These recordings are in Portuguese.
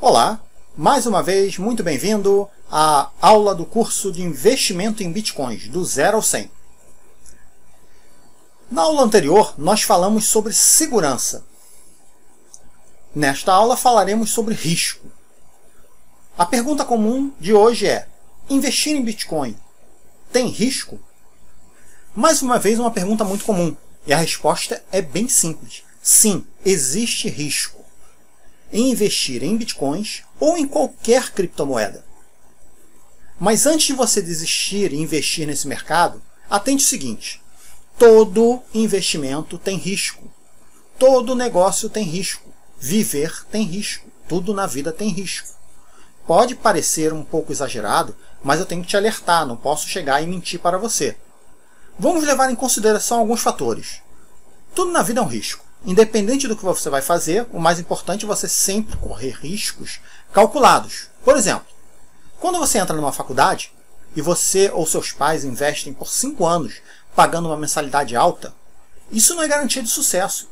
Olá, mais uma vez, muito bem-vindo à aula do curso de investimento em bitcoins, do 0 ao 100. Na aula anterior, nós falamos sobre segurança. Nesta aula, falaremos sobre risco. A pergunta comum de hoje é: investir em Bitcoin tem risco? Mais uma vez, uma pergunta muito comum. E a resposta é bem simples. Sim, existe risco em investir em Bitcoins ou em qualquer criptomoeda. Mas antes de você desistir e investir nesse mercado, atente o seguinte: todo investimento tem risco. Todo negócio tem risco. Viver tem risco. Tudo na vida tem risco. Pode parecer um pouco exagerado, mas eu tenho que te alertar, não posso chegar e mentir para você. Vamos levar em consideração alguns fatores. Tudo na vida é um risco. Independente do que você vai fazer, o mais importante é você sempre correr riscos calculados. Por exemplo, quando você entra numa faculdade e você ou seus pais investem por 5 anos pagando uma mensalidade alta, isso não é garantia de sucesso.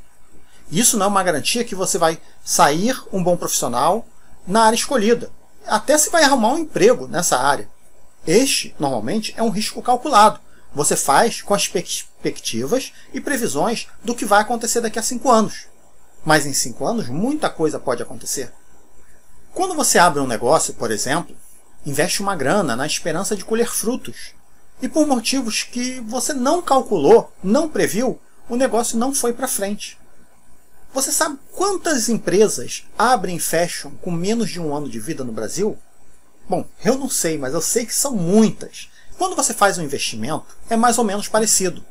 Isso não é uma garantia que você vai sair um bom profissional na área escolhida. Até se vai arrumar um emprego nessa área. Este, normalmente, é um risco calculado. Você faz com as perspectivas e previsões do que vai acontecer daqui a 5 anos. Mas em 5 anos, muita coisa pode acontecer. Quando você abre um negócio, por exemplo, investe uma grana na esperança de colher frutos. E por motivos que você não calculou, não previu, o negócio não foi para frente. Você sabe quantas empresas abrem e fecham com menos de 1 ano de vida no Brasil? Bom, eu não sei, mas eu sei que são muitas. Quando você faz um investimento, é mais ou menos parecido.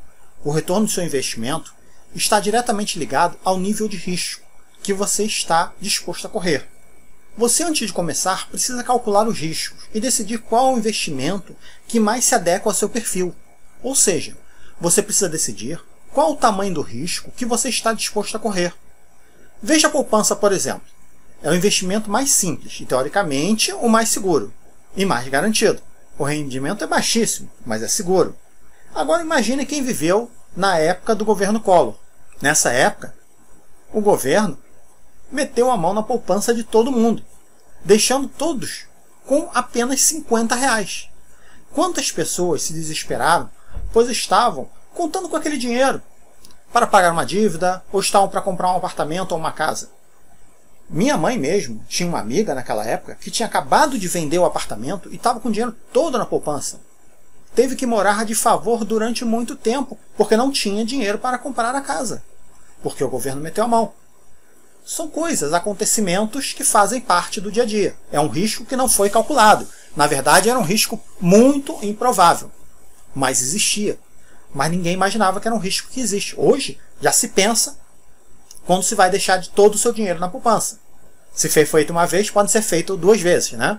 O retorno do seu investimento está diretamente ligado ao nível de risco que você está disposto a correr. Você, antes de começar, precisa calcular os riscos e decidir qual é o investimento que mais se adequa ao seu perfil. Ou seja, você precisa decidir qual o tamanho do risco que você está disposto a correr. Veja a poupança, por exemplo. É o investimento mais simples e, teoricamente, o mais seguro e mais garantido. O rendimento é baixíssimo, mas é seguro. Agora imagine quem viveu na época do governo Collor. Nessa época, o governo meteu a mão na poupança de todo mundo, deixando todos com apenas R$50. Quantas pessoas se desesperaram, pois estavam contando com aquele dinheiro para pagar uma dívida ou estavam para comprar um apartamento ou uma casa? Minha mãe mesmo tinha uma amiga naquela época que tinha acabado de vender o apartamento e estava com o dinheiro todo na poupança. Teve que morar de favor durante muito tempo, porque não tinha dinheiro para comprar a casa, porque o governo meteu a mão. São coisas, acontecimentos que fazem parte do dia a dia. É um risco que não foi calculado. Na verdade, era um risco muito improvável, mas existia. Mas ninguém imaginava que era um risco que existe. Hoje, já se pensa quando se vai deixar de todo o seu dinheiro na poupança. Se foi feito uma vez, pode ser feito 2 vezes, né?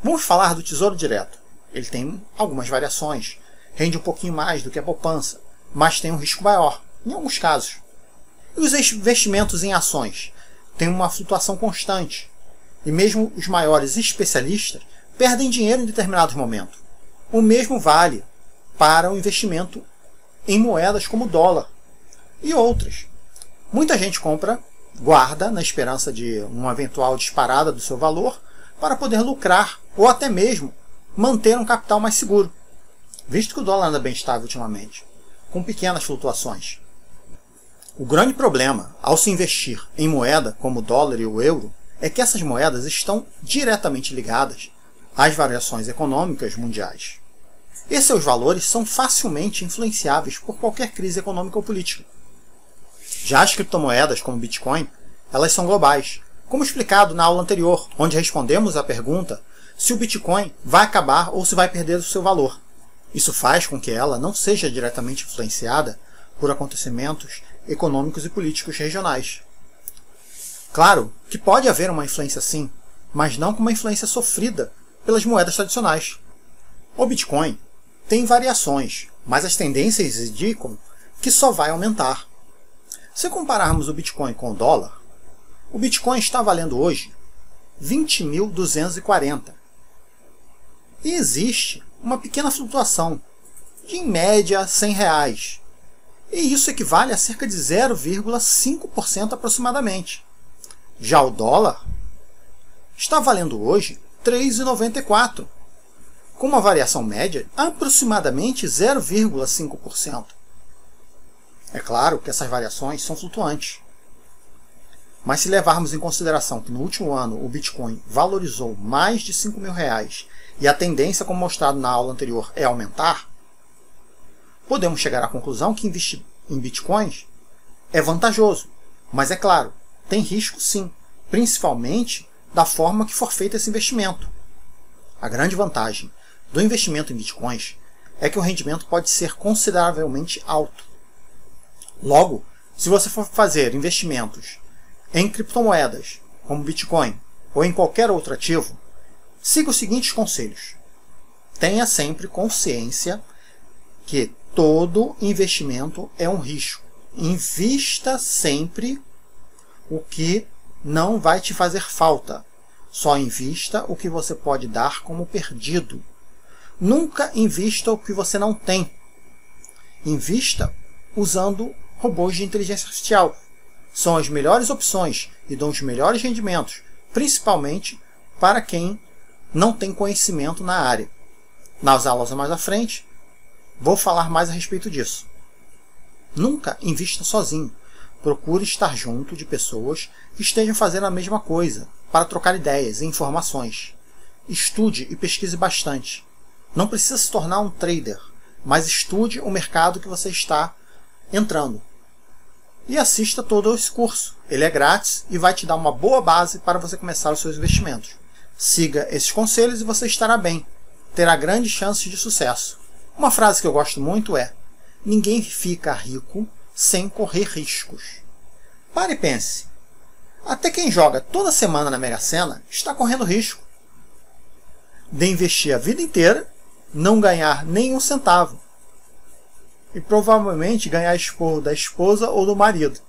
Vamos falar do Tesouro Direto. Ele tem algumas variações. Rende um pouquinho mais do que a poupança, mas tem um risco maior, em alguns casos. E os investimentos em ações? Tem uma flutuação constante. E mesmo os maiores especialistas perdem dinheiro em determinados momentos. O mesmo vale para o investimento em moedas como o dólar e outras. Muita gente compra, guarda na esperança de uma eventual disparada do seu valor para poder lucrar ou até mesmo manter um capital mais seguro, visto que o dólar anda bem estável ultimamente, com pequenas flutuações. O grande problema ao se investir em moeda como o dólar e o euro é que essas moedas estão diretamente ligadas às variações econômicas mundiais. E seus valores são facilmente influenciáveis por qualquer crise econômica ou política. Já as criptomoedas, como o Bitcoin, elas são globais, como explicado na aula anterior, onde respondemos à pergunta se o Bitcoin vai acabar ou se vai perder o seu valor. Isso faz com que ela não seja diretamente influenciada por acontecimentos econômicos e políticos regionais. Claro que pode haver uma influência sim, mas não com uma influência sofrida pelas moedas tradicionais. O Bitcoin tem variações, mas as tendências indicam que só vai aumentar. Se compararmos o Bitcoin com o dólar, o Bitcoin está valendo hoje 20.240. E existe uma pequena flutuação de, em média, R$100. E isso equivale a cerca de 0,5% aproximadamente. Já o dólar está valendo hoje R$ 3,94, com uma variação média aproximadamente 0,5%. É claro que essas variações são flutuantes. Mas se levarmos em consideração que no último ano o Bitcoin valorizou mais de R$ 5.000 e a tendência, como mostrado na aula anterior, é aumentar, podemos chegar à conclusão que investir em Bitcoins é vantajoso. Mas é claro, tem risco sim, principalmente da forma que for feito esse investimento. A grande vantagem do investimento em Bitcoins é que o rendimento pode ser consideravelmente alto. Logo, se você for fazer investimentos em criptomoedas, como Bitcoin, ou em qualquer outro ativo, siga os seguintes conselhos. Tenha sempre consciência que todo investimento é um risco. Invista sempre o que não vai te fazer falta. Só invista o que você pode dar como perdido. Nunca invista o que você não tem. Invista usando robôs de inteligência artificial. São as melhores opções e dão os melhores rendimentos, principalmente para quem não tem conhecimento na área. Nas aulas mais à frente, vou falar mais a respeito disso. Nunca invista sozinho. Procure estar junto de pessoas que estejam fazendo a mesma coisa, para trocar ideias e informações. Estude e pesquise bastante. Não precisa se tornar um trader, mas estude o mercado que você está entrando. E assista todo esse curso. Ele é grátis e vai te dar uma boa base para você começar os seus investimentos. Siga esses conselhos e você estará bem. Terá grandes chances de sucesso. Uma frase que eu gosto muito é: ninguém fica rico sem correr riscos. Pare e pense. Até quem joga toda semana na Mega Sena está correndo risco de investir a vida inteira, não ganhar nenhum centavo. E provavelmente ganhar esporro da esposa ou do marido.